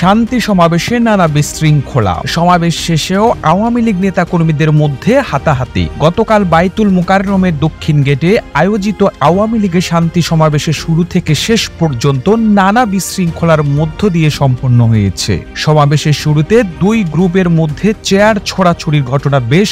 শান্তি সমাবেশে নানা বিশৃঙ্খলা, সমাবেশ শেষেও আওয়ামী লীগ নেতাকর্মীদের মধ্যে হাতাহাতি। গতকাল বাইতুল মোকাররমের দক্ষিণ গেটে আয়োজিত আওয়ামী লীগের শান্তি সমাবেশের শুরু থেকে শেষ পর্যন্ত নানা বিশৃঙ্খলার মধ্য দিয়ে সম্পন্ন হয়েছে। সমাবেশের শুরুতে দুই গ্রুপের মধ্যে চেয়ার ছোড়াছুড়ির ঘটনা বেশ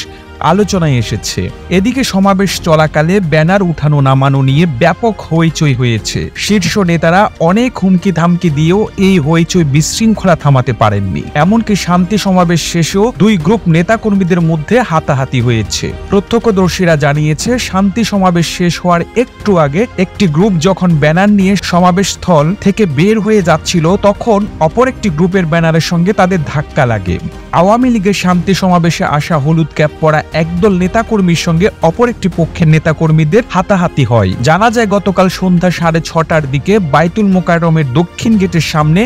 আলোচনায় এসেছে। এদিকে সমাবেশ চলাকালে ব্যানার উঠানো নামানো নিয়ে ব্যাপক হইচই হয়েছে। শীর্ষ নেতারা অনেক হুমকি ধামকি দিয়েও এই হইচই বিশৃঙ্খলা থামাতে পারেননি। এমনকি শান্তি সমাবেশ শেষেও দুই গ্রুপ নেতাকর্মীদের মধ্যে হাতাহাতি হয়েছে। প্রত্যক্ষদর্শীরা জানিয়েছে, শান্তি সমাবেশ শেষ হওয়ার একটু আগে একটি গ্রুপ যখন ব্যানার নিয়ে সমাবেশ স্থল থেকে বের হয়ে যাচ্ছিল, তখন অপর একটি গ্রুপের ব্যানারের সঙ্গে তাদের ধাক্কা লাগে। আওয়ামী লীগের শান্তি সমাবেশে আসা হলুদ ক্যাপ পরা একদল নেতাকর্মীর সঙ্গে অপর একটি পক্ষের নেতাকর্মীদের হাতাহাতি হয়। জানা যায়, গতকাল সন্ধ্যা 6:30টার দিকে বাইতুল মোকাররমের দক্ষিণ গেটের সামনে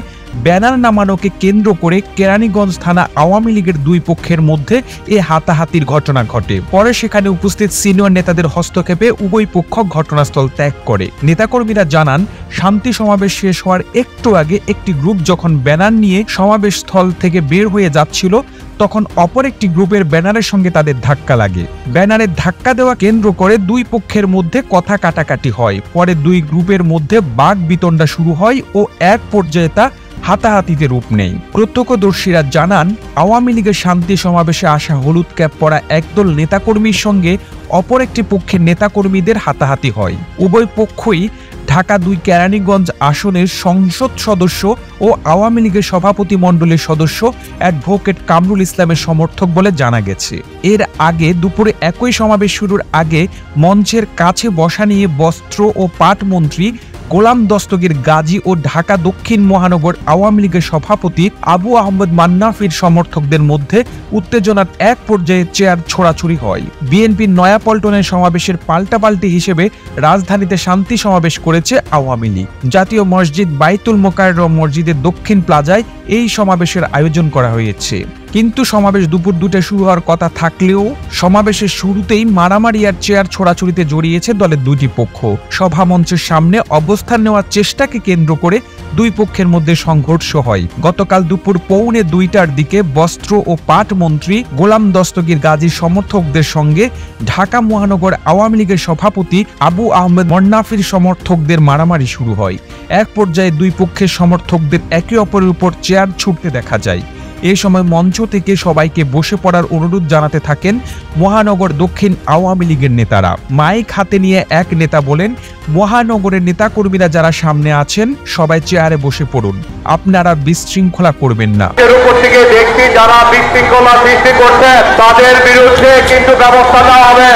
ব্যানার নামানোকে কেন্দ্র করে কেরানীগঞ্জ থানা আওয়ামী লীগের দুই পক্ষের মধ্যে এ হাতাহাতির ঘটনা ঘটে। পরে সেখানে উপস্থিত সিনিয়র নেতাদের হস্তক্ষেপে উভয় পক্ষ ঘটনাস্থল ত্যাগ করে। নেতাকর্মীরা জানান, শান্তি সমাবেশ শেষ হওয়ার একটু আগে একটি গ্রুপ যখন ব্যানার নিয়ে সমাবেশ স্থল থেকে বের হয়ে যাচ্ছিল, তখন অপর একটি গ্রুপের ব্যানারের সঙ্গে তাদের ধাক্কা লাগে। ব্যানারের ধাক্কা দেওয়া কেন্দ্র করে দুই পক্ষের মধ্যে কথা কাটাকাটি হয়। পরে দুই গ্রুপের মধ্যে বাক বিতণ্ডা শুরু হয় ও এক পর্যায়ে তা হাতাহাতিতে রূপ নেয়। প্রত্যক্ষদর্শীরা জানান, আওয়ামী লীগের শান্তি সমাবেশে আসা হলুদ ক্যাপ পরা একদল নেতাকর্মীর সঙ্গে অপর একটি পক্ষের নেতাকর্মীদের হাতাহাতি হয়। উভয় পক্ষই ঢাকা 2 কেরানীগঞ্জ আসনের সংসদ সদস্য ও আওয়ামী লীগের সভাপতি মণ্ডলীর সদস্য অ্যাডভোকেট কামরুল ইসলামের সমর্থক বলে জানা গেছে। এর আগে দুপুরে একই সমাবেশ শুরুর আগে মঞ্চের কাছে বসা নিয়ে বস্ত্র ও পাট মন্ত্রী গোলাম দস্তগীর গাজী ও ঢাকা দক্ষিণ মহানগর আওয়ামী লীগের সভাপতি আবু আহমেদ মান্নাফির সমর্থকদের মধ্যে উত্তেজনার এক পর্যায়ে চেয়ার ছোড়াছুড়ি হয়। বিএনপির নয়াপল্টনের সমাবেশের পাল্টাপাল্টি হিসেবে রাজধানীতে শান্তি সমাবেশ করেছে আওয়ামী লীগ। জাতীয় মসজিদ বাইতুল মোকাররম মসজিদের দক্ষিণ প্লাজায় এই সমাবেশের আয়োজন করা হয়েছে। কিন্তু সমাবেশ দুপুর 2টায় শুরু হওয়ার কথা থাকলেও সমাবেশের শুরুতেই মারামারি আর চেয়ার ছোড়াছুড়িতে জড়িয়েছে দলের দুইটি পক্ষ। সভামঞ্চের সামনে অবস্থান নেওয়ার চেষ্টাকে কেন্দ্র করে দুই পক্ষের মধ্যে সংঘর্ষ হয়। গতকাল দুপুর 1:45টার দিকে বস্ত্র ও পাট মন্ত্রী গোলাম দস্তগীর গাজীর সমর্থকদের সঙ্গে ঢাকা মহানগর আওয়ামী লীগের সভাপতি আবু আহমেদ মান্নাফির সমর্থকদের মারামারি শুরু হয়। এক পর্যায়ে দুই পক্ষের সমর্থকদের একে অপরের উপর চেয়ার ছুটতে দেখা যায়। এ সময় মঞ্চ থেকে সবাইকে বসে পড়ার অনুরোধ জানাতে থাকেন মহানগর দক্ষিণ আওয়ামী লীগের নেতারা। মাইক হাতে নিয়ে এক নেতা বলেন, মহানগরের নেতাকর্মীরা যারা সামনে আছেন সবাই চেয়ারে বসে পড়ুন, আপনারা বিশৃঙ্খলা করবেন না। এর উপর থেকে দেখছি যারা বিশৃঙ্খলা সৃষ্টি করছে তাদের বিরুদ্ধে কিন্তু ব্যবস্থা নেওয়া হবে।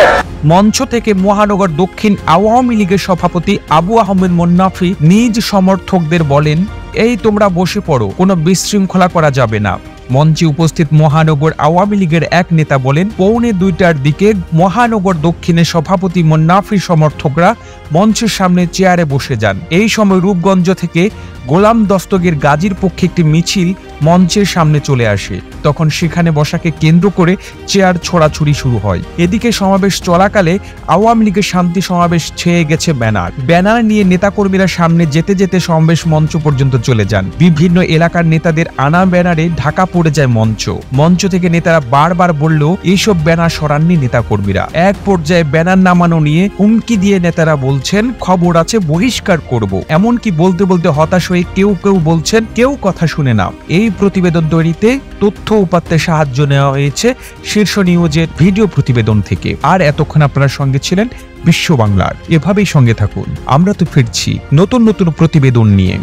মঞ্চ থেকে মহানগর দক্ষিণ আওয়ামী লীগের সভাপতি আবু আহমেদ মান্নাফি নিজ সমর্থকদের বলেন, এই তোমরা বসে পড়ো, কোনো বিশৃঙ্খলা করা যাবে না। মঞ্চে উপস্থিত মহানগর আওয়ামী লীগের এক নেতা বলেন, 1:45টার দিকে মহানগর দক্ষিণের সভাপতি মান্নাফির সমর্থকরা মঞ্চের সামনে চেয়ারে বসে যান। এই সময় রূপগঞ্জ থেকে গোলাম দস্তগীর গাজীর পক্ষে একটি মিছিল মঞ্চের সামনে চলে আসে। তখন সেখানে বসাকে কেন্দ্র করে চেয়ার ছোড়াছুড়ি শুরু হয়। এদিকে সমাবেশ চলাকালে আওয়ামী লীগের শান্তি সমাবেশ ছেয়ে গেছে ব্যানার নিয়ে নেতাকর্মীরা সামনে যেতে যেতে সমাবেশ মঞ্চ পর্যন্ত চলে যান। বিভিন্ন এলাকার নেতাদের আনা ব্যানারে ঢাকা পড়ে যায় মঞ্চ থেকে নেতারা বারবার বললেও এইসব ব্যানার সরাননি নেতাকর্মীরা। এক পর্যায়ে ব্যানার নামানো নিয়ে হুমকি দিয়ে নেতারা বলছেন, খবর আছে বহিষ্কার করব। এমনকি বলতে বলতে হতাশ হয়ে কেউ বলছেন কেউ কথা শুনে না। এই প্রতিবেদন তৈরিতে তথ্য উপাত্তে সাহায্য নেওয়া হয়েছে শীর্ষ নিউজের ভিডিও প্রতিবেদন থেকে। আর এতক্ষণ আপনার সঙ্গে ছিলেন বিশ্ব বাংলার। এভাবেই সঙ্গে থাকুন, আমরা তো ফিরছি নতুন নতুন প্রতিবেদন নিয়ে।